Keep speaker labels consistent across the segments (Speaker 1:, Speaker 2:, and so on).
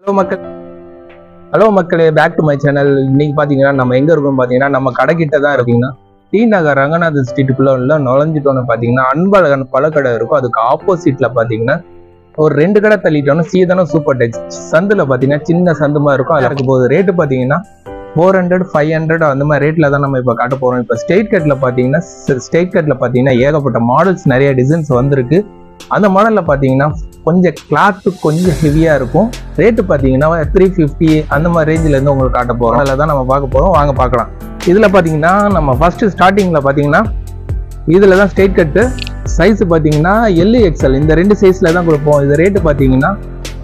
Speaker 1: Hello மக்களே, back to my channel. இன்னைக்கு பார்த்தீங்கன்னா நம்ம எங்கே இருக்கோம் பார்த்தீங்கன்னா நம்ம கடைக்கிட்ட தான் இருக்கீங்கன்னா டி நகர் ரங்கநாத ஸ்ட்ரீட்டுக்குள்ள உள்ள நுழைஞ்சிட்டோன்னு பார்த்தீங்கன்னா அன்பழகன் பழக்கடை இருக்கும். அதுக்கு ஆப்போசிட்ல பார்த்தீங்கன்னா ஒரு 2 கடை தள்ளிட்டோன்னு சீதான சூப்பர் டெக்ஸ் சந்தில் பார்த்தீங்கன்னா சின்ன சந்துமா இருக்கும். அதில் இருக்கும் போது ரேட்டு பார்த்தீங்கன்னா 400 500 அந்த மாதிரி ரேட்டில் தான் நம்ம இப்போ காட்ட போகிறோம். இப்போ ஸ்ட்ரெயிட் கட்டில் பார்த்தீங்கன்னா ஏகப்பட்ட மாடல்ஸ் நிறைய டிசைன்ஸ் வந்திருக்கு. அந்த மாடலில் பார்த்தீங்கன்னா கொஞ்சம் கிளாத்து கொஞ்சம் ஹெவியாக இருக்கும். ரேட்டு பார்த்தீங்கன்னா 350 அந்த மாதிரி ரேஞ்சிலேருந்து உங்களுக்கு காட்ட போகிறோம். அதில் தான் நம்ம பார்க்க போகிறோம், வாங்க பார்க்கலாம். இதில் பார்த்தீங்கன்னா நம்ம ஃபஸ்ட்டு ஸ்டார்டிங்கில் பார்த்தீங்கன்னா இதில் தான் ஸ்ட்ரெயிட் கட்டு சைஸ் பார்த்தீங்கன்னா LXL இந்த 2 சைஸில் தான் கொடுப்போம். இது ரேட்டு பார்த்தீங்கன்னா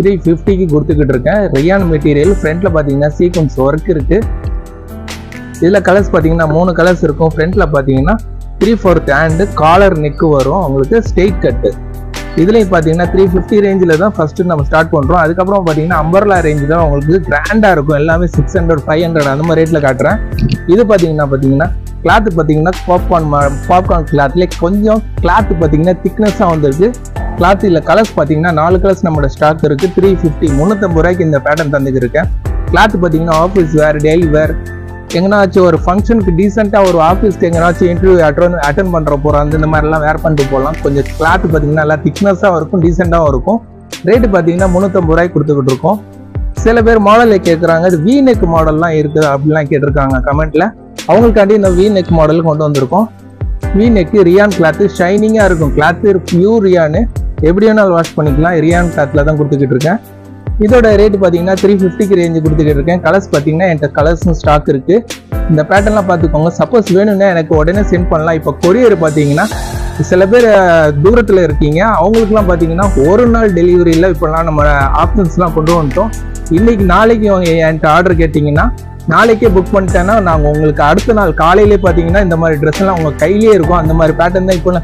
Speaker 1: 350க்கு கொடுத்துக்கிட்டு இருக்கேன். ரியான் மெட்டீரியல் ஃப்ரண்ட்டில் பார்த்தீங்கன்னா சீக்வன்ஸ் ஒர்க் இருக்குது. இதில் கலர்ஸ் பார்த்தீங்கன்னா 3 கலர்ஸ் இருக்கும். ஃப்ரண்ட்டில் பார்த்தீங்கன்னா 3/4 ஹேண்டு காலர் நெக்கு வரும் உங்களுக்கு ஸ்ட்ரெயிட் கட்டு. இதுலேயும் பார்த்தீங்கன்னா 350 ரேஞ்சில் தான் ஃபஸ்ட்டு நம்ம ஸ்டார்ட் பண்ணுறோம். அதுக்கப்புறம் பார்த்தீங்கன்னா அம்பர்லா ரேஞ்சு தான் உங்களுக்கு கிராண்டாக இருக்கும். எல்லாமே 600 500 அந்த மாதிரி ரேட்டில் காட்டுறேன். இது பார்த்தீங்கன்னா கிளாத்து பார்த்தீங்கன்னா பாப்கார்ன் கிளாத்லேயே கொஞ்சம் கிளாத்து பார்த்தீங்கன்னா திக்னஸாக வந்துருக்கு. கிளாத் இல்லை கலர்ஸ் பார்த்தீங்கன்னா 4 கலர்ஸ் நம்மளோட ஸ்டாக் இருக்குது. 350 350 ரூபாய்க்கு இந்த பேட்டர்ன் தந்துக்கிருக்கேன். கிளாத் பார்த்தீங்கன்னா ஆஃபீஸ் வேர், டெய்லி வேர், எங்கனாச்சும் ஒரு ஃபங்க்ஷனுக்கு டீசெண்டாக ஒரு ஆஃபீஸ்க்கு எங்கனாச்சும் இன்டர்வியூ அட்டன் பண்ணுற போகிறோம் அந்த மாதிரிலாம் வேர் பண்ணிட்டு போகலாம். கொஞ்சம் கிளாத் பார்த்தீங்கன்னா நல்லா திக்னஸாக இருக்கும், டீசெண்டாகவும் இருக்கும். ரேட்டு பார்த்தீங்கன்னா 350 ரூபாய்க்கு கொடுத்துக்கிட்டு இருக்கோம். சில பேர் மாடலில் கேட்குறாங்க, இது வி நெக் மாடல்லாம் இருக்குது அப்படிலாம் கேட்டிருக்காங்க கமெண்ட்டில். அவங்களுக்காண்டி இந்த வி நெக் மாடல் கொண்டு வந்திருக்கோம். வி நெக்கு ரியான் கிளாத்து ஷைனிங்காக இருக்கும். கிளாத்து பியூர் ரியானு, எப்படி வேணாலும் வாஷ் பண்ணிக்கலாம். ரியான் கிளாத்தில் தான் கொடுத்துக்கிட்டு இருக்கேன். இதோட ரேட் பார்த்தீங்கன்னா 350க்கு ரேஞ்சு கொடுத்துக்கிட்டு இருக்கேன். கலர்ஸ் பார்த்தீங்கன்னா என்கிட்ட கலர்ஸும் ஸ்டாக் இருக்குது. இந்த பேட்டர்லாம் பார்த்துக்கோங்க. சப்போஸ் வேணும்னா எனக்கு உடனே சென்ட் பண்ணலாம். இப்போ கொரியர் பார்த்தீங்கன்னா சில பேர் தூரத்தில் இருக்கீங்க, அவங்களுக்குலாம் பார்த்தீங்கன்னா ஒரு நாள் டெலிவரியில் இப்போலாம் நம்ம ஆப்ஷன்ஸ்லாம் கொண்டு வந்துட்டோம். இன்றைக்கி நாளைக்கு என்கிட்ட ஆர்டர் கேட்டிங்கன்னா நாளைக்கே புக் பண்ணிட்டேன்னா நாங்கள் உங்களுக்கு அடுத்த நாள் காலையிலே பார்த்தீங்கன்னா இந்த மாதிரி ட்ரெஸ்லாம் உங்கள் கையிலே இருக்கும். அந்த மாதிரி பேட்டர்ன் தான் இப்போ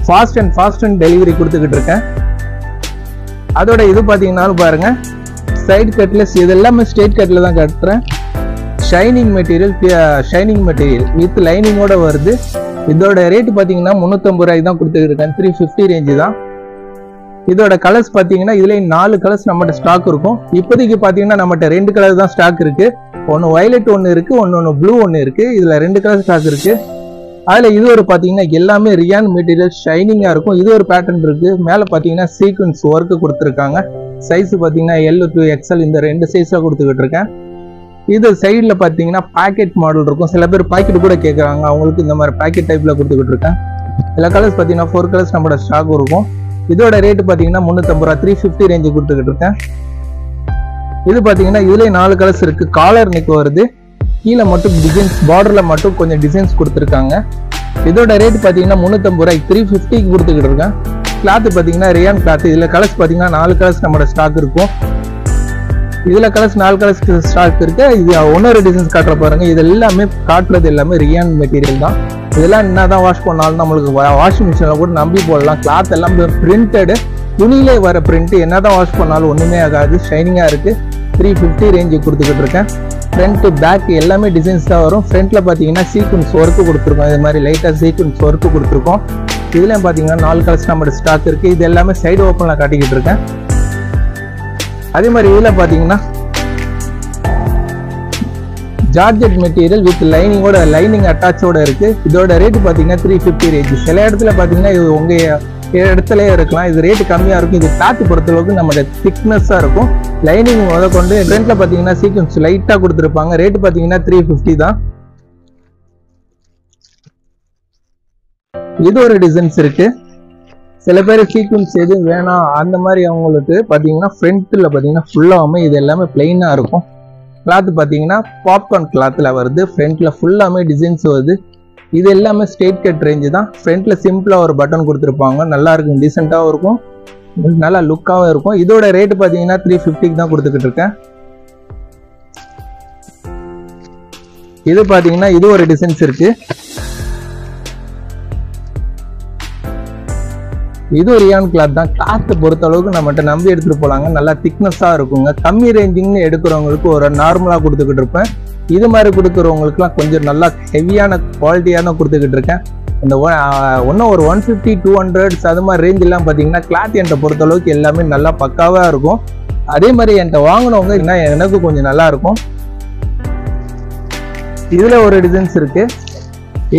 Speaker 1: ஃபாஸ்ட் அண்ட் டெலிவரி கொடுத்துக்கிட்டு இருக்கேன். அதோட இது பார்த்தீங்கன்னாலும் பாருங்கள், சைடு கட்லெஸ் இது எல்லாமே ஸ்ட்ரெயிட் கட்டில் தான் கட்டுறேன். ஷைனிங் மெட்டீரியல் வித் லைனிங்கோட வருது. இதோட ரேட்டு பார்த்தீங்கன்னா 350 ரூபாய்க்கு தான் கொடுத்துக்கிட்டு இருக்கேன். 350 ரேஞ்சு தான். இதோட கலர்ஸ் பார்த்தீங்கன்னா இதுலேயும் 4 கலர்ஸ் நம்மகிட்ட ஸ்டாக் இருக்கும். இப்போதைக்கு பார்த்தீங்கன்னா நம்மகிட்ட 2 கலர் தான் ஸ்டாக் இருக்குது. ஒன்று வயலட் ஒன்று இருக்குது, ஒன்று ப்ளூ ஒன்று இருக்குது. இதில் 2 கலர் ஸ்டாக் இருக்குது. அதில் இது ஒரு பார்த்தீங்கன்னா எல்லாமே ரியான் மெட்டீரியல் ஷைனிங்காக இருக்கும். இது ஒரு பேட்டர்ன் இருக்குது. மேலே பார்த்தீங்கன்னா சீக்வன்ஸ் ஒர்க்கு கொடுத்துருக்காங்க. சைஸ் பார்த்தீங்கன்னா L to XL இந்த 2 சைஸாக கொடுத்துக்கிட்டு இருக்கேன். இது சைடில் பார்த்தீங்கன்னா பாக்கெட் மாடல் இருக்கும். சில பேர் பாக்கெட் கூட கேட்குறாங்க, அவங்களுக்கு இந்த மாதிரி பாக்கெட் டைப்பில் கொடுத்துக்கிட்டு இருக்கேன். எல்லா கலர்ஸ் பார்த்தீங்கன்னா 4 கலர்ஸ் நம்மளோட ஸ்டாக் இருக்கும். இதோட ரேட்டு பார்த்தீங்கன்னா 350 ரூபா 350 ரேஞ்சு கொடுத்துக்கிட்டு இருக்கேன். இது பார்த்தீங்கன்னா இதுலேயே 4 கலர்ஸ் இருக்குது. காலர் நெக் வருது. கீழே மட்டும் டிசைன்ஸ் பார்டரில் மட்டும் கொஞ்சம் டிசைன்ஸ் கொடுத்துருக்காங்க. இதோட ரேட்டு பார்த்தீங்கன்னா 350 ரூபாய்க்கு 350க்கு கொடுத்துக்கிட்டு இருக்கேன். கிளாத்து பார்த்தீங்கன்னா ரியான் கிளாத்து. இதில் கலர்ஸ் பார்த்தீங்கன்னா 4 கலர்ஸ் நம்மளோட ஸ்டாக் இருக்கும். இதில் கலர்ஸ் 4 கலர்ஸ் ஸ்டாக் இருக்கு. இது ஒன்னொரு டிசைன்ஸ் காட்டுற பாருங்க. இது எல்லாமே காட்டுறது எல்லாமே ரியான் மெட்டீரியல் தான். இதெல்லாம் என்ன தான் வாஷ் பண்ணாலும் நம்மளுக்கு வாஷிங் மிஷினில் கூட நம்பி போடலாம். கிளாத் எல்லாம் பிரிண்டடு, துணியிலே வர பிரிண்ட், என்ன தான் வாஷ் பண்ணாலும் ஒன்றுமே ஆகாது. ஷைனிங்காக இருக்குது. 350 ரேஞ்சு கொடுத்துக்கிட்டு இருக்கேன். ஃப்ரண்ட் பேக் எல்லாமே டிசைன்ஸ் தான் வரும். ஃப்ரண்ட்டில் பார்த்தீங்கன்னா சீக்வன்ஸ் ஒர்க்கு கொடுத்துருக்கோம். இது மாதிரி லைட்டாக சீக்வன்ஸ் ஒர்க்கு கொடுத்துருக்கோம். இதுலேயும் பார்த்தீங்கன்னா 4 கலர்ஸ் நம்மளோட ஸ்டாக் இருக்குது. இது எல்லாமே சைடு ஓப்பனில் காட்டிக்கிட்டு இருக்கேன். அதே மாதிரி இதில் பார்த்தீங்கன்னா ஜார்ஜெட் மெட்டீரியல் வித் லைனிங் அட்டாச்சோட இருக்குது. இதோட ரேட்டு பார்த்தீங்கன்னா 350 ரேஞ்சு. சில இடத்துல பார்த்தீங்கன்னா இது உங்கள் இடத்துல இருக்கலாம். இது ரேட்டு கம்மியாக இருக்கும். இது கிளாத்து பொறுத்தளவுக்கு நம்மளோட திக்னஸாக இருக்கும். லைனிங் கொண்டு ஃப்ரண்ட்டில் பார்த்தீங்கன்னா சீக்வன்ஸ் லைட்டாக கொடுத்துருப்பாங்க. ரேட்டு பார்த்தீங்கன்னா 350 தான். இது ஒரு டிசைன்ஸ் இருக்கு. சில பேர் சீக்வன்ஸ் எதுவும் வேணாம் அந்த மாதிரி அவங்களுக்கு பார்த்தீங்கன்னா ஃப்ரண்ட்டில் பார்த்தீங்கன்னா ஃபுல்லாமே இது எல்லாமே பிளெயினாக இருக்கும். கிளாத்து பார்த்தீங்கன்னா பாப்கார்ன் கிளாத்தில் வருது. ஃப்ரண்ட்டில் ஃபுல்லாமே டிசைன்ஸ் வருது. இது எல்லாமே ஸ்ட்ரெயிட் கட் ரேஞ்சு தான். ஃப்ரண்ட்டில் சிம்பிளாக ஒரு பட்டன் கொடுத்துருப்பாங்க. நல்லா இருக்கும், டீசெண்டாகவும் இருக்கும், நல்லா லுக்காகவும் இருக்கும். இதோட ரேட்டு பார்த்தீங்கன்னா 350க்கு தான் கொடுத்துக்கிட்டு இருக்கேன். இது பார்த்தீங்கன்னா இது ஒரு டிசைன்ஸ் இருக்கு. இது ரியான் கிளாத் தான். கிளாத்தை பொறுத்த அளவுக்கு நம்மகிட்ட நம்பி எடுத்துகிட்டு போகலாங்க. நல்லா திக்னஸாக இருக்குங்க. கம்மி ரேஞ்சிங்னு எடுக்கிறவங்களுக்கு ஒரு நார்மலாக கொடுத்துக்கிட்டு இருப்பேன். இது மாதிரி கொடுக்குறவங்களுக்குலாம் கொஞ்சம் நல்லா ஹெவியான குவாலிட்டியான கொடுத்துக்கிட்டு இருக்கேன். இந்த இன்னும் ஒரு 150 200 அது மாதிரி ரேஞ்செல்லாம் பார்த்தீங்கன்னா கிளாத் என்கிட்ட பொறுத்தளவுக்கு எல்லாமே நல்லா பக்காவாக இருக்கும். அதே மாதிரி என்கிட்ட வாங்கினவங்க என்ன எனக்கு கொஞ்சம் நல்லா இருக்கும். இதுல ஒரு டிசைன்ஸ் இருக்கு.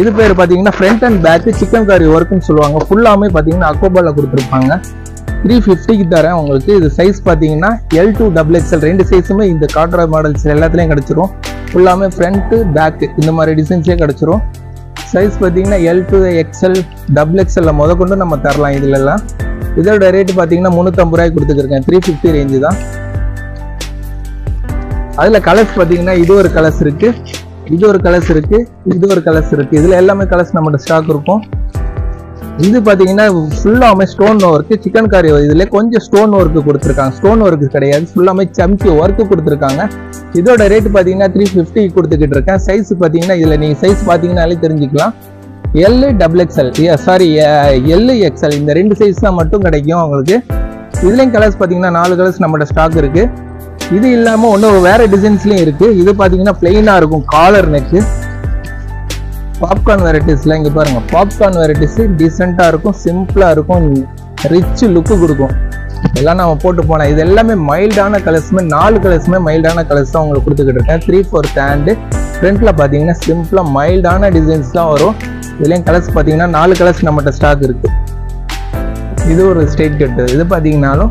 Speaker 1: இது பேர் பாத்தீங்கன்னா ஃப்ரண்ட் அண்ட் பேக் சிக்கன் கறி ஒர்க்குன்னு சொல்லுவாங்க. ஃபுல்லாமே பாத்தீங்கன்னா அக்கோபால கொடுத்துருப்பாங்க. 350க்கு தரேன் உங்களுக்கு. இது சைஸ் பாத்தீங்கன்னா L2 XXL ரெண்டு சைஸுமே இந்த காட்ரா மாடல்ஸ் எல்லாத்துலயும் கிடைச்சிரும். ஃபுல்லாமே ஃப்ரண்ட் பேக் இந்த மாதிரி டிசைன்ஸே கிடைச்சிரும். சைஸ் பாத்தீங்கன்னா L2 XL XXL முதற்கொண்டு நம்ம தரலாம். இதுல எல்லாம் இதோட ரேட் பாத்தீங்கன்னா 350 ரூபாய்க்கு கொடுத்துருக்கேன். 350 ரேஞ்சு தான். அதுல கலர்ஸ் பாத்தீங்கன்னா இது ஒரு கலர்ஸ் இருக்கு, இது ஒரு கலர்ஸ் இருக்கு, இது ஒரு கலர்ஸ் இருக்கு. இதுல எல்லாமே கலர்ஸ் நம்மகிட்ட ஸ்டாக் இருக்கும். இது பாத்தீங்கன்னா ஃபுல்லாமே ஸ்டோன் ஒர்க்கு சிக்கன் கறி. இதுல கொஞ்சம் ஸ்டோன் ஒர்க்கு கொடுத்துருக்காங்க. ஸ்டோன் ஒர்க்கு கிடையாது, ஃபுல்லாமே சம்கி ஒர்க்கு கொடுத்துருக்காங்க. இதோட ரேட் பாத்தீங்கன்னா 350 கொடுத்துக்கிட்டு இருக்கேன். சைஸ் பாத்தீங்கன்னா இதுல நீங்க சைஸ் பாத்தீங்கன்னாலே தெரிஞ்சுக்கலாம். LXL சாரி LXL இந்த ரெண்டு சைஸ் தான் மட்டும் கிடைக்கும் உங்களுக்கு. இதுலயும் கலர்ஸ் பாத்தீங்கன்னா 4 கலர்ஸ் நம்மகிட்ட ஸ்டாக் இருக்கு. இது இல்லாம ஒன்னும் வேற டிசைன்ஸ்லயும் இருக்கு. இது பாத்தீங்கன்னா பிளெயினா இருக்கும், காலர் நெக்கு. பாப்கார்ன் வெரைட்டிஸ்ல இங்க பாருங்க, பாப்கார்ன் வெரைட்டிஸ் டீசெண்டா இருக்கும், சிம்பிளா இருக்கும், ரிச் லுக்கு கொடுக்கும். எல்லாம் நம்ம போட்டு போனோம். இது எல்லாமே மைல்டான கலர்ஸ்மே, 4 கலர்ஸ்மே மைல்டான கலர்ஸ் தான் உங்களுக்கு கொடுத்துக்கிட்டு இருக்கேன். 3/4 ஹேண்ட் ஃப்ரண்ட்ல பாத்தீங்கன்னா சிம்பிளா மைல்டான டிசைன்ஸ் தான் வரும். இதுலயும் கலர்ஸ் பாத்தீங்கன்னா 4 கலர்ஸ் நம்மகிட்ட ஸ்டாக் இருக்கு. இது ஒரு ஸ்ட்ரெயிட் கட்டு. இது பாத்தீங்கன்னாலும்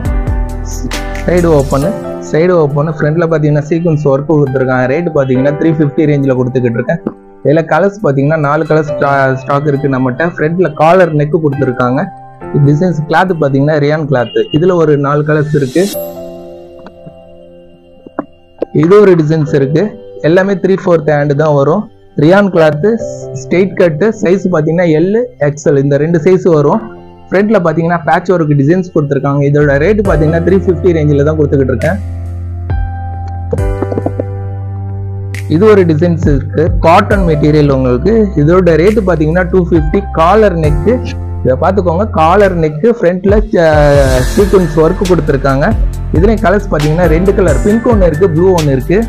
Speaker 1: சைடு ஓப்பன் ஃப்ரண்ட்ல பாத்தீங்கன்னா சீக்வன்ஸ் ஒர்க் கொடுத்துருக்காங்க. ரேட் பாத்தீங்கன்னா 350 ரேஞ்சில் கொடுத்துக்கிட்டு இருக்கேன். இதுல கலர்ஸ் பாத்தீங்கன்னா 4 கலர்ஸ் ஸ்டாக் இருக்கு நம்மகிட்ட. ஃப்ரண்ட்ல காலர் நெக்கு கொடுத்துருக்காங்க. டிசைன்ஸ் கிளாத் பாத்தீங்கன்னா ரியான் கிளாத். இதுல ஒரு 4 கலர்ஸ் இருக்கு. இது ஒரு டிசைன்ஸ் இருக்கு. எல்லாமே 3/4 ஹேண்ட் தான் வரும். ரியான் கிளாத் ஸ்ட்ரெயிட் கட்டு. சைஸ் பாத்தீங்கன்னா LXL இந்த ரெண்டு சைஸ் வரும். ஃப்ரண்ட்ல பாத்தீங்கன்னா பேட்ச் ஒர்க் டிசைன்ஸ் கொடுத்துருக்காங்க. இதோட ரேட் பாத்தீங்கன்னா 350 ரேஞ்சில் தான் கொடுத்துக்கிட்டு இருக்கேன். இது ஒரு டிசைன்ஸ் இருக்கு, காட்டன் மெட்டீரியல் உங்களுக்கு. இதோட ரேட் பாத்தீங்கன்னா 250. காலர் நெக்கு இதை பார்த்துக்கோங்க. காலர் நெக்கு ஃப்ரண்ட்ல சீக்வன்ஸ் ஒர்க் கொடுத்துருக்காங்க. இதுலயும் கலர்ஸ் பாத்தீங்கன்னா 2 கலர், பிங்க் ஒன்று இருக்கு, ப்ளூ ஒன்று இருக்கு.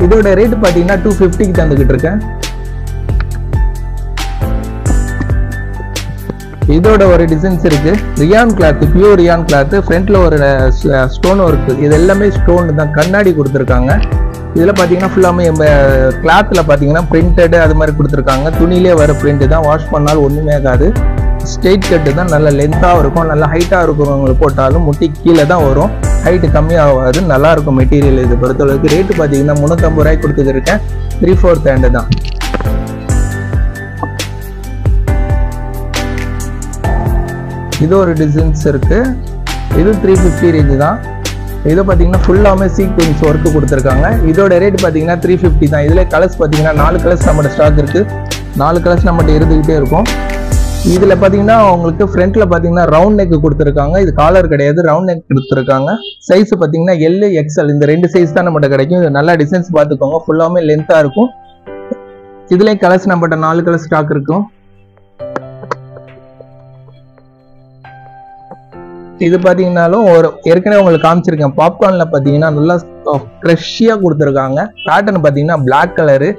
Speaker 1: இதோட ரேட் பாத்தீங்கன்னா 250க்கு தந்துகிட்டு இருக்கேன். இதோட ஒரு டிசைன்ஸ் இருக்கு, rayon cloth, pure rayon cloth. ஃப்ரண்ட்ல ஒரு ஸ்டோன் ஒர்க். இது எல்லாமே ஸ்டோன் தான், கண்ணாடி கொடுத்துருக்காங்க. இதுல பாத்தீங்கன்னா ஃபுல்லாமே கிளாத்ல பாத்தீங்கன்னா பிரிண்டட் அது மாதிரி கொடுத்துருக்காங்க. துணியிலே வர பிரிண்ட் தான், வாஷ் பண்ணாலும் ஒண்ணுமே ஆகாது. ஸ்ட்ரெயிட் கட்டு தான், நல்ல லென்த்தாக இருக்கும், நல்ல ஹைட்டாக இருக்கிறவங்களுக்கு போட்டாலும் முட்டி கீழே தான் வரும், ஹைட்டு கம்மியாகாது, நல்லா இருக்கும் மெட்டீரியல். இது பொறுத்தளவுக்கு ரேட்டு பார்த்தீங்கன்னா 350 ரூபாய்க்கு கொடுத்துருக்கேன். 3/4 ஹேண்டு தான். இது ஒரு டிசைன்ஸ் இருக்கு, இது 350 ரேஞ்சு தான். இது பார்த்தீங்கன்னா ஃபுல்லாமே சீக்வென்ஸ் ஒர்க்கு கொடுத்துருக்காங்க. இதோட ரேட் பார்த்தீங்கன்னா 350 தான். இதில் கலர்ஸ் பார்த்தீங்கன்னா 4 கலர்ஸ் நம்மகிட்ட ஸ்டாக் இருக்கு. 4 கலர்ஸ் நம்மகிட்ட இருந்துகிட்டே இருக்கும். இதில் பார்த்தீங்கன்னா உங்களுக்கு ஃப்ரண்ட்ல பார்த்தீங்கன்னா ரவுண்ட் நெக் கொடுத்துருக்காங்க. இது காலர் கிடையாது, ரவுண்ட் நெக் கொடுத்துருக்காங்க. சைஸ் பார்த்தீங்கன்னா LXL இந்த ரெண்டு சைஸ் தான் நம்மகிட்ட கிடைக்கும். இது நல்லா டிசைன்ஸ் பார்த்துக்கோங்க, ஃபுல்லாமே லென்த்தாக இருக்கும். இதுலேயும் கலர்ஸ் நம்மகிட்ட 4 கலர் ஸ்டாக் இருக்கும். இது பாத்தீங்கன்னாலும் ஒரு ஏற்கனவே உங்களுக்கு காமிச்சிருக்கேன். பாப்கார்ன்ல பாத்தீங்கன்னா நல்லா ஃப்ரெஷ்ஷியா கொடுத்துருக்காங்க. பேட்டர்ன் பாத்தீங்கன்னா பிளாக் கலரு.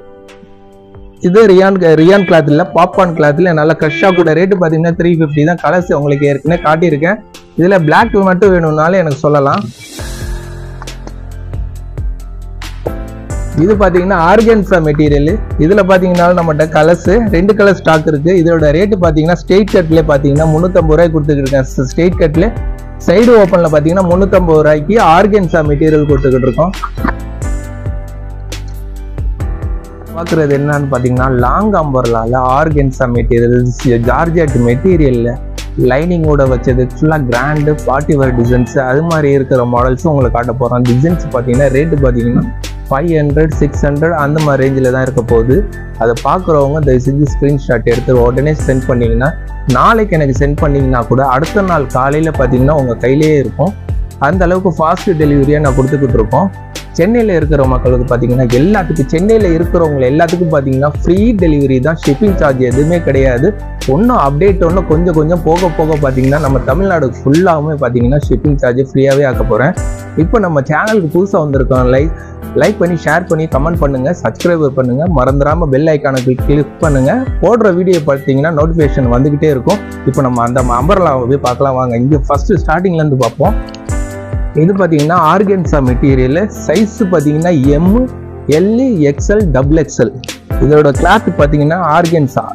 Speaker 1: இது ரியான் கிளாத் இல்ல, பாப்கார்ன் கிளாத்ல நல்லா ஃப்ரெஷ்ஷா கூட. ரேட்டு பாத்தீங்கன்னா 350 தான். கலர்ஸ் உங்களுக்கு ஏற்கனவே காட்டியிருக்கேன். இதுல பிளாக் மட்டும் வேணும்னாலும் எனக்கு சொல்லலாம். இது பாத்தீங்கன்னா ஆர்கன்சா மெட்டீரியல். இதுல பாத்தீங்கன்னா நம்மகிட்ட கலர்ஸ் 2 கலர் ஸ்டாக் இருக்கு. இதோட ரேட்டு பாத்தீங்கன்னா ஸ்ட்ரெயிட் கட்ல பாத்தீங்கன்னா 350 ரூபாய்க்கு கொடுத்துருக்கேன். ஸ்ட்ரெயிட் கட்ல சைடு ஓப்பன்ல பாத்தீங்கன்னா 350 ரூபாய்க்கு ஆர்கன்சா மெட்டீரியல் கொடுத்துக்கிட்டு இருக்கோம். பாக்குறது என்னன்னு பாத்தீங்கன்னா லாங் அம்பர்லால ஆர்கன்சா மெட்டீரியல், ஜார்ஜெட் மெட்டீரியல்ல லைனிங்கோட வச்சது, ஃபுல்லா கிராண்டு பார்ட்டி வேர் டிசைன்ஸ் அது மாதிரி இருக்கிற மாடல்ஸும் உங்களுக்கு காட்ட போறோம். டிசைன்ஸ் பாத்தீங்கன்னா ரேட்டு பாத்தீங்கன்னா 500 600 அந்த மாதிரி ரேஞ்சில் தான் இருக்க போகுது. அதை பார்க்குறவங்க தயவு செஞ்சு ஸ்க்ரீன்ஷாட் எடுத்து உடனே சென்ட் பண்ணிங்கன்னா, நாளைக்கு எனக்கு சென்ட் பண்ணிங்கன்னா கூட அடுத்த நாள் காலையில் பார்த்தீங்கன்னா உங்கள் கையிலேயே இருக்கும். அந்த அளவுக்கு ஃபாஸ்ட் டெலிவரியாக நான் கொடுத்துக்கிட்டு இருக்கோம். சென்னையில் இருக்கிற மக்களுக்கு பார்த்தீங்கன்னா எல்லாத்துக்கும், சென்னையில் இருக்கிறவங்க எல்லாத்துக்கும் பார்த்தீங்கன்னா ஃப்ரீ டெலிவரி தான், ஷிப்பிங் சார்ஜ் எதுவுமே கிடையாது. ஒன்றும் அப்டேட் ஒன்றும் கொஞ்சம் போக பார்த்தீங்கன்னா நம்ம தமிழ்நாடு ஃபுல்லாகவே பார்த்தீங்கன்னா ஷிப்பிங் சார்ஜ் ஃப்ரீயாகவே ஆக்க போகிறேன். இப்போ நம்ம சேனலுக்கு புதுசாக வந்திருக்கோம், லைக் பண்ணி ஷேர் பண்ணி கமெண்ட் பண்ணுங்க, சப்ஸ்கிரைபர் பண்ணுங்க, மறந்துடாம பெல் ஐக்கானை கிளிக் பண்ணுங்க. போடுற வீடியோ பார்த்தீங்கன்னா நோட்டிஃபிகேஷன் வந்துகிட்டே இருக்கும். இப்போ நம்ம அந்த அம்பர்லாவை போய் பார்க்கலாம் வாங்க. இங்கே ஃபர்ஸ்ட் ஸ்டார்டிங்ல இருந்து பார்ப்போம். இது பார்த்தீங்கன்னா ஆர்கன்சா மெட்டீரியல். சைஸ் பார்த்தீங்கன்னா M, L, XL, XXL. இதோட கிளாத் பார்த்தீங்கன்னா ஆர்கன்சா.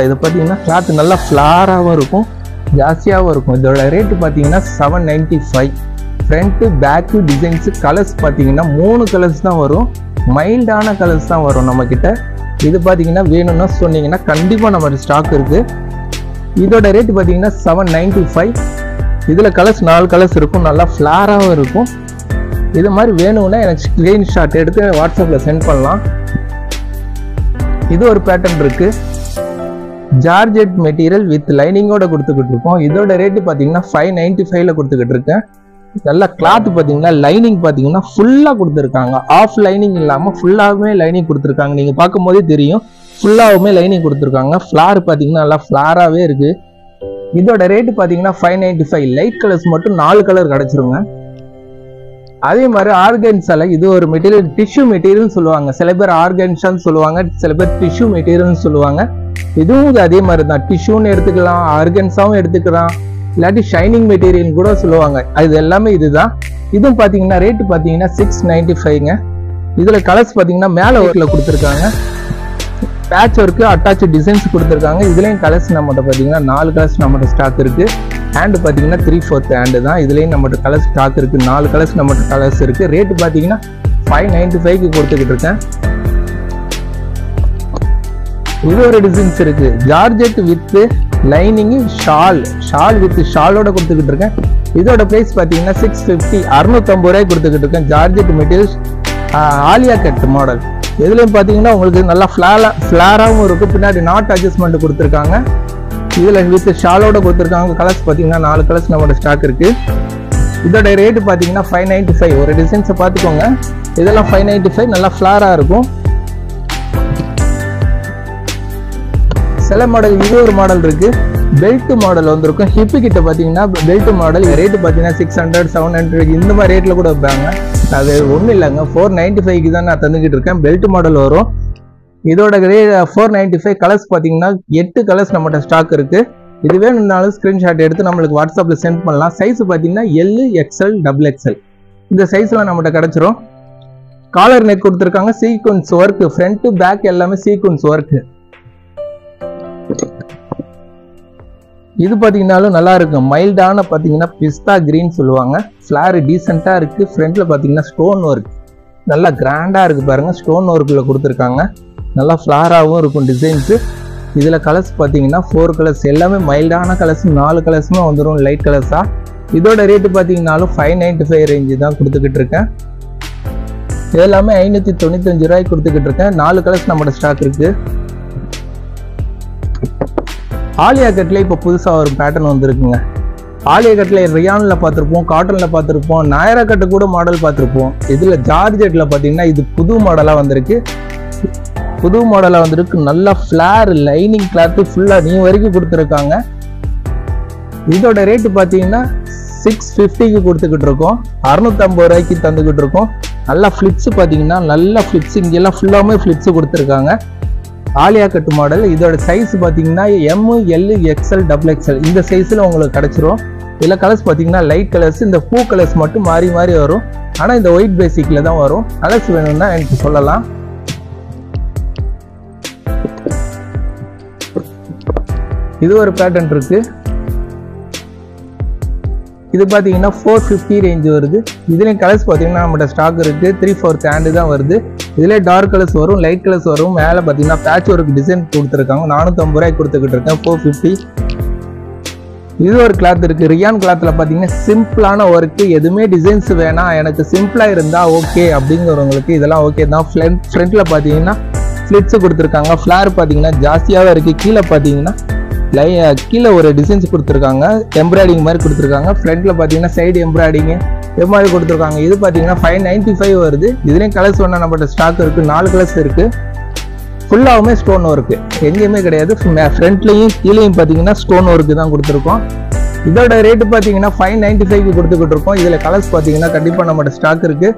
Speaker 1: இது பார்த்தீங்கன்னா கிளாத் நல்லா ஃப்ளாராகவும் இருக்கும், ஜாஸ்தியாகவும் இருக்கும். இதோட ரேட்டு பார்த்தீங்கன்னா 795. ஃப்ரண்ட் பேக் டிசைன்ஸு கலர்ஸ் பார்த்தீங்கன்னா 3 கலர்ஸ் தான் வரும், மைல்டான கலர்ஸ் தான் வரும் நம்ம கிட்ட. இது பார்த்தீங்கன்னா வேணும்னா சொன்னீங்கன்னா கண்டிப்பாக நம்ம ஸ்டாக் இருக்குது. இதோட ரேட்டு பார்த்தீங்கன்னா 795. இதில் கலர்ஸ் 4 கலர்ஸ் இருக்கும், நல்லா ஃப்ளாராகவும் இருக்கும். இது மாதிரி வேணும்னா எனக்கு ஸ்க்ரீன்ஷாட் எடுத்து வாட்ஸ்அப்பில் சென்ட் பண்ணலாம். இது ஒரு பேட்டர்ன் இருக்குது, ஜார்ஜெட் மெட்டீரியல் வித் லைனிங்கோட கொடுத்துக்கிட்டு இருக்கோம். இதோட ரேட்டு பார்த்தீங்கன்னா 595ல கொடுத்துக்கிட்டு இருக்கேன். நல்லா கிளாத் பார்த்தீங்கன்னா லைனிங் பார்த்தீங்கன்னா ஃபுல்லாக கொடுத்துருக்காங்க, ஆஃப் லைனிங் இல்லாமல் ஃபுல்லாகவே லைனிங் கொடுத்துருக்காங்க. நீங்கள் பார்க்கும்போதே தெரியும் ஃபுல்லாகவுமே லைனிங் கொடுத்துருக்காங்க. ஃப்ளார் பார்த்தீங்கன்னா நல்லா ஃப்ளாராகவே இருக்குது. இதோட ரேட்டு பார்த்தீங்கன்னா 595. லைட் கலர்ஸ் மட்டும் 4 கலர் கிடச்சிருங்க. அதே மாதிரி ஆர்கன்ஸால இது ஒரு மெட்டீரியல், டிஷ்யூ மெட்டீரியல்னு சொல்லுவாங்க. சில பேர் ஆர்கன்ஸான்னு சொல்லுவாங்க, சில பேர் டிஷ்யூ மெட்டீரியல்னு சொல்லுவாங்க. இதுவும் அதே மாதிரி தான், டிஷ்யூன்னு எடுத்துக்கலாம், ஆர்கன்ஸாவும் எடுத்துக்கலாம், இல்லாட்டி ஷைனிங் மெட்டீரியல் கூட சொல்லுவாங்க. அது எல்லாமே இதுதான். இதுவும் பார்த்தீங்கன்னா ரேட்டு பார்த்தீங்கன்னா 695ங்க. இதில் கலர்ஸ் பார்த்தீங்கன்னா மேலே ஒர்க்கில் கொடுத்துருக்காங்க, பேட்ச் ஒர்க்கு அட்டாச் டிசைன்ஸ் கொடுத்துருக்காங்க. இதுலேயும் கலர்ஸ் நம்மகிட்ட பார்த்தீங்கன்னா 4 கலர்ஸ் நம்மகிட்ட ஸ்டாக் இருக்குது. ஹேண்டு பார்த்தீங்கன்னா 3/4 ஹேண்டு தான். இதுலேயும் நம்மகிட்ட கலர்ஸ் ஸ்டாக் இருக்குது, 4 கலர்ஸ் நம்மகிட்ட கலர்ஸ் இருக்குது. ரேட்டு பார்த்தீங்கன்னா 595க்கு கொடுத்துக்கிட்டு இருக்கேன். இது ஒரு டிசைன்ஸ் இருக்கு, georgette with lining shawl with ஷாலோட கொடுத்துக்கிட்டு இருக்கேன். இதோட பிரைஸ் பார்த்தீங்கன்னா 650, 650 ரூபாய்க்கு கொடுத்துக்கிட்டு இருக்கேன். Georgette materials Alia cut model. இதுலையும் பார்த்தீங்கன்னா உங்களுக்கு நல்லா ஃப்ளாராகவும் இருக்கும், பின்னாடி நாட் அட்ஜஸ்ட்மெண்ட் கொடுத்துருக்காங்க. இதில் வித் ஷாலோட கொடுத்துருக்காங்க. கலர்ஸ் பார்த்தீங்கன்னா 4 கலர்ஸ் நம்மளோட ஸ்டாக் இருக்கு. இதோட ரேட்டு பார்த்தீங்கன்னா 595. ஒரு டிசைன்ஸை பார்த்துக்கோங்க, இதெல்லாம் 595, நல்லா ஃப்ளாராக இருக்கும். சில மாடல் இது ஒரு மாடல் இருக்கு, பெல்ட் மாடல் வந்திருக்கும். ஹிப்பு கிட்ட பார்த்தீங்கன்னா பெல்ட் மாடல் ரேட்டு பார்த்தீங்கன்னா 600, 700 இந்த மாதிரி ரேட்ல கூட வைப்பாங்க. அது ஒன்றும் இல்லைங்க, 495க்கு தான் நான் தந்துக்கிட்டு இருக்கேன். பெல்ட் மாடல் வரும். இதோட 495. கலர்ஸ் பார்த்தீங்கன்னா 8 கலர்ஸ் நம்மகிட்ட ஸ்டாக் இருக்கு. இது வேணும்னாலும் ஸ்கிரீன்ஷாட் எடுத்து நம்மளுக்கு வாட்ஸ்அப்பில் சென்ட் பண்ணலாம். சைஸ் பார்த்தீங்கன்னா L, XL, XXL இந்த சைஸ்ல நம்மகிட்ட கிடைச்சிரும். காலர் நெக் கொடுத்துருக்காங்க, சீக்வன்ஸ் ஒர்க், ஃப்ரண்ட் பேக் எல்லாமே சீக்வன்ஸ் ஒர்க். இது பார்த்தீங்கன்னாலும் நல்லா இருக்கும், மைல்டான பார்த்தீங்கன்னா பிஸ்தா கிரீன் சொல்லுவாங்க. ஃப்ளார் டீசெண்டாக இருக்குது. ஃப்ரண்ட்ல பார்த்தீங்கன்னா ஸ்டோன் ஒர்க் நல்லா கிராண்டாக இருக்குது பாருங்கள், ஸ்டோன் ஒர்க்கில் கொடுத்துருக்காங்க. நல்லா ஃப்ளாராகவும் இருக்கும் டிசைன்ஸு. இதில் கலர்ஸ் பார்த்தீங்கன்னா 4 கலர்ஸ், எல்லாமே மைல்டான கலர்ஸ், 4 கலர்ஸுமே வந்துடும் லைட் கலர்ஸாக. இதோட ரேட்டு பார்த்தீங்கன்னாலும் 595 ரேஞ்சு தான் கொடுத்துக்கிட்டு இருக்கேன். இதெல்லாமே 595 ரூபாய்க்கு கொடுத்துக்கிட்டு இருக்கேன். 4 கலர்ஸ் நம்மளோட ஸ்டாக் இருக்குது. ஆலியா கட்டில் இப்போ புதுசாக ஒரு பேட்டர்ன் வந்துருக்குங்க. ஆலியா கட்டில் ரியானில் பார்த்துருப்போம், காட்டனில் பார்த்துருப்போம், நாயரா கட்டு கூட மாடல் பார்த்துருப்போம். இதில் ஜார்ஜெட்டில் பார்த்தீங்கன்னா இது புது மாடலாக வந்திருக்கு. நல்லா ஃப்ளார் லைனிங் கிளாத்து ஃபுல்லாக நீ வரைக்கும் கொடுத்துருக்காங்க. இதோட ரேட்டு பார்த்தீங்கன்னா 650க்கு கொடுத்துக்கிட்டு இருக்கோம். 650 ரூபாய்க்கு தந்துக்கிட்டு இருக்கோம். நல்லா ஃப்ளிப்ஸ் பார்த்தீங்கன்னா நல்லா ஃப்ளிப்ஸ், இங்கெல்லாம் ஃபுல்லாமே ஃப்ளிப்ஸ் கொடுத்துருக்காங்க. ஆலியா கட்டு மாடல். இதோட சைஸ் பார்த்தீங்கன்னா M, L, XL, XXL இந்த சைஸில் உங்களுக்கு கிடைச்சிரும். இதில் கலர்ஸ் பார்த்தீங்கன்னா லைட் கலர்ஸ், இந்த பூ கலர்ஸ் மட்டும் மாறி மாறி வரும். ஆனால் இந்த ஒயிட் பேசிக்கில் தான் வரும். கலர்ஸ் வேணும்னா எனக்கு சொல்லலாம். இது ஒரு பேட்டர்ன் இருக்கு. இது பார்த்தீங்கன்னா 450 ரேஞ்ச் வருது. இதுலேயும் கலர்ஸ் பார்த்தீங்கன்னா நம்மகிட்ட ஸ்டாக் இருக்குது. 3/4 ஹேண்டு தான் வருது. இதில் டார்க் கலர்ஸ் வரும், லைட் கலர்ஸ் வரும். மேலே பார்த்தீங்கன்னா பேட்ச் ஒர்க் டிசைன் கொடுத்துருக்காங்க. 450 ரூபாய்க்கு கொடுத்துக்கிட்டு இருக்கேன். 450. இது ஒரு கிளாத் இருக்குது. ரியான் கிளாத்தில் பார்த்தீங்கன்னா சிம்பிளான ஒர்க்கு, எதுவுமே டிசைன்ஸ் வேணாம், எனக்கு சிம்பிளாக இருந்தால் ஓகே அப்படிங்கிறவங்களுக்கு இதெல்லாம் ஓகே தான். ஃப்ரண்ட்டில் பார்த்தீங்கன்னா ஃப்ளிட்ஸ் கொடுத்துருக்காங்க. ஃப்ளார் பார்த்தீங்கன்னா ஜாஸ்தியாகவே இருக்குது. கீழே பார்த்தீங்கன்னா கீழே ஒரு டிசைன்ஸ் கொடுத்துருக்காங்க, எம்ப்ராய்டிங் மாதிரி கொடுத்துருக்காங்க. ஃப்ரண்ட்ல பார்த்தீங்கன்னா சைடு எம்ப்ராய்டிங்கு இது மாதிரி கொடுத்துருக்காங்க. இது பார்த்தீங்கன்னா 595 வருது. இதுலேயும் கலர்ஸ் ஒன்றா நம்மகிட்ட ஸ்டாக் இருக்குது. 4 கலர்ஸ் இருக்குது. ஃபுல்லாகவுமே ஸ்டோன் ஒர்க்கு, எங்கேயுமே கிடையாது. ஃப்ரண்ட்லையும் கீழேயும் பார்த்தீங்கன்னா ஸ்டோன் ஒர்க்கு தான் கொடுத்துருக்கோம். இதோட ரேட்டு பார்த்தீங்கன்னா 595க்கு கொடுத்துக்கிட்டு இருக்கோம். இதில் கலர்ஸ் பார்த்தீங்கன்னா கண்டிப்பாக நம்மகிட்ட ஸ்டாக் இருக்குது.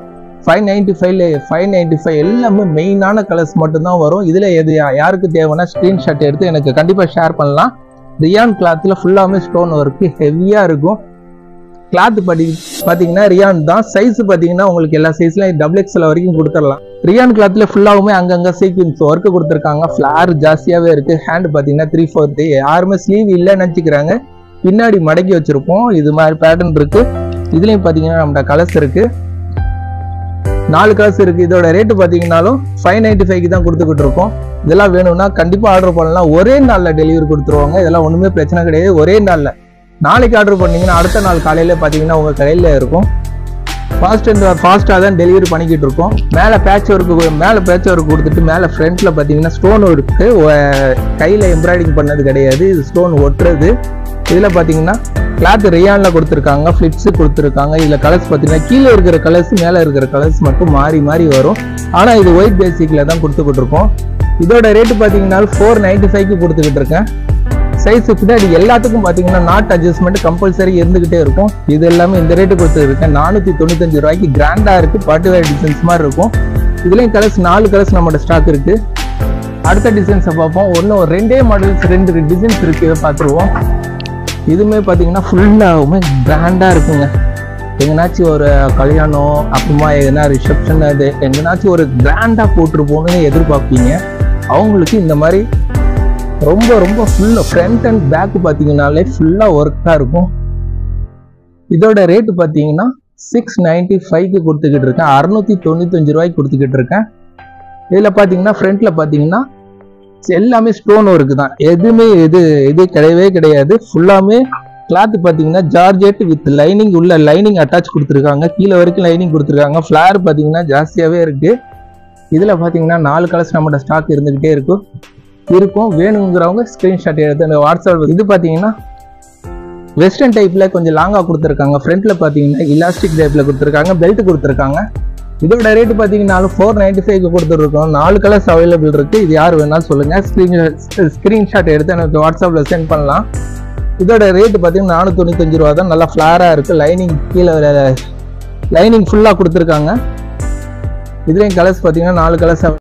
Speaker 1: 595 எல்லாமே மெயினான கலர்ஸ் மட்டும்தான் வரும். இதில் எது யாருக்கு தேவைன்னா ஸ்க்ரீன்ஷாட் எடுத்து எனக்கு கண்டிப்பாக ஷேர் பண்ணலாம். ரியான் கிளாத்தில் ஃபுல்லாமே ஸ்டோன் ஒர்க்கு ஹெவியாக இருக்கும். கிளாத் பாத்தீங்கன்னா ரியான் தான். சைஸ் பாத்தீங்கன்னா உங்களுக்கு எல்லா சைஸ்லயும் XXL வரைக்கும் கொடுத்துடலாம். ரியான் கிளாத்ல ஃபுல்லாவுமே அங்கங்க சீக்வன்ஸ் ஒர்க் கொடுத்துருக்காங்க. ஃபிளார் ஜாஸ்தியாவே இருக்கு. ஹேண்ட் பாத்தீங்கன்னா 3/4. யாருமே ஸ்லீவ் இல்லைன்னு நினைச்சுக்கிறாங்க, பின்னாடி மடக்கி வச்சிருப்போம். இது மாதிரி பேட்டர்ன் இருக்கு. இதுலயும் பாத்தீங்கன்னா நம்ம கலர்ஸ் இருக்கு, 4 கலர்ஸ் இருக்கு. இதோட ரேட்டு பாத்தீங்கன்னாலும் 595 தான் கொடுத்துக்கிட்டு இருக்கோம். இதெல்லாம் வேணும்னா கண்டிப்பா ஆர்டர் பண்ணலாம். ஒரே நாள்ல டெலிவரி கொடுத்துருவாங்க. இதெல்லாம் ஒண்ணுமே பிரச்சனை கிடையாது. ஒரே நாள்ல, நாளைக்கு ஆர்டர் பண்ணீங்கன்னா அடுத்த நாள் காலையில பாத்தீங்கன்னா உங்க கடையில இருக்கும். ஃபாஸ்டா தான் டெலிவரி பண்ணிக்கிட்டு இருக்கோம். மேல பேட்ச் ஒர்க் கொடுத்துட்டு மேல ஃப்ரண்ட்ல பாத்தீங்கன்னா ஸ்டோன் இருக்கு. கையில எம்ப்ராய்டிங் பண்ணது கிடையாது, இது ஸ்டோன் ஒட்டுறது. இதுல பாத்தீங்கன்னா கிளாத் ரியான்ல கொடுத்துருக்காங்க, ஃபிளிப்ஸ் கொடுத்துருக்காங்க. இதுல கலர்ஸ் பாத்தீங்கன்னா கீழே இருக்கிற கலர்ஸ் மேல இருக்கிற கலர்ஸ் மட்டும் மாறி மாறி வரும். ஆனா இது ஒயிட் பேசிக்ல தான் கொடுத்துக்கிட்டு இருக்கோம். இதோட ரேட்டு பாத்தீங்கன்னா 495 கொடுத்துக்கிட்டு இருக்கேன். சைஸ் பின்னாடி எல்லாத்துக்கும் பாத்தீங்கன்னா நாட் அட்ஜஸ்ட்மெண்ட் கம்பல்சரி இருந்துகிட்டே இருக்கும். இது எல்லாமே இந்த ரேட்டு கொடுத்துருக்கேன். 495 ரூபாய்க்கு கிராண்டா இருக்கு. பாட்டுவேர் டிசைன்ஸ் மாதிரி இருக்கும். இதுலயும் கலர்ஸ் 4 கலர்ஸ் நம்மளோட ஸ்டாக் இருக்கு. அடுத்த டிசைன்ஸை பார்ப்போம். ஒன்னும் 2 மாடல்ஸ் 2 டிசைன்ஸ் இருக்கு, இதை பார்த்துருவோம். இதுவுமே பாத்தீங்கன்னா ஃபுல்லாவுமே கிராண்டா இருக்குங்க. எங்கனாச்சும் ஒரு கல்யாணம், அப்புறமா எதுனா ரிசப்ஷன், அது எங்கனாச்சும் ஒரு கிராண்டா போட்டுருப்போம்னு எதிர்பார்ப்பீங்க. அவங்களுக்கு இந்த மாதிரி ரொம்ப ரொம்ப ஃபுல்லா ஃப்ரண்ட் அண்ட் பேக் பாத்தீங்கன்னாலே ஃபுல்லா ஒர்க்கா இருக்கும். இதோட ரேட்டு பாத்தீங்கன்னா 695 கொடுத்துக்கிட்டு இருக்கேன். 695 ரூபாய்க்கு கொடுத்துக்கிட்டு இருக்கேன். இதுல பாத்தீங்கன்னா ஃப்ரண்ட்ல பாத்தீங்கன்னா எல்லாமே ஸ்டோன் ஒர்க் தான். எதுவுமே இது கிடையவே கிடையாது. ஃபுல்லாமே கிளாத் பாத்தீங்கன்னா ஜார்ஜெட் வித் லைனிங், உள்ள லைனிங் அட்டாச் கொடுத்துருக்காங்க. கீழே வரைக்கும் லைனிங் கொடுத்துருக்காங்க. ஃபிளார் பாத்தீங்கன்னா ஜாஸ்தியாவே இருக்கு. இதுல பாத்தீங்கன்னா 4 கலர்ஸ் நம்மளோட ஸ்டாக் இருந்துகிட்டே இருக்கும். வேணுங்கிறவங்க ஸ்கிரீன்ஷாட் எடுத்து வாட்ஸ்அப். இது பாத்தீங்கன்னா வெஸ்டர்ன் டைப்ல கொஞ்சம் லாங்கா கொடுத்துருக்காங்க. ஃப்ரண்ட்ல பாத்தீங்கன்னா இலாஸ்டிக் டைப்ல கொடுத்துருக்காங்க, பெல்ட் கொடுத்துருக்காங்க. இதோட ரேட்டு பாத்தீங்கன்னா 495 கொடுத்துருக்கோம். 4 கலர்ஸ் அவைலபிள் இருக்கு. இது யார் வேணாலும் சொல்லுங்க, ஸ்கிரீன்ஷாட் எடுத்து எனக்கு வாட்ஸ்அப்ல சென்ட் பண்ணலாம். இதோட ரேட்டு பாத்தீங்கன்னா 495 ரூபா தான். நல்லா ஃபிளாரா இருக்கு. லைனிங் கீழே லைனிங் ஃபுல்லா கொடுத்துருக்காங்க. இதுலயும் கலர்ஸ் பாத்தீங்கன்னா 4 கலர்ஸ்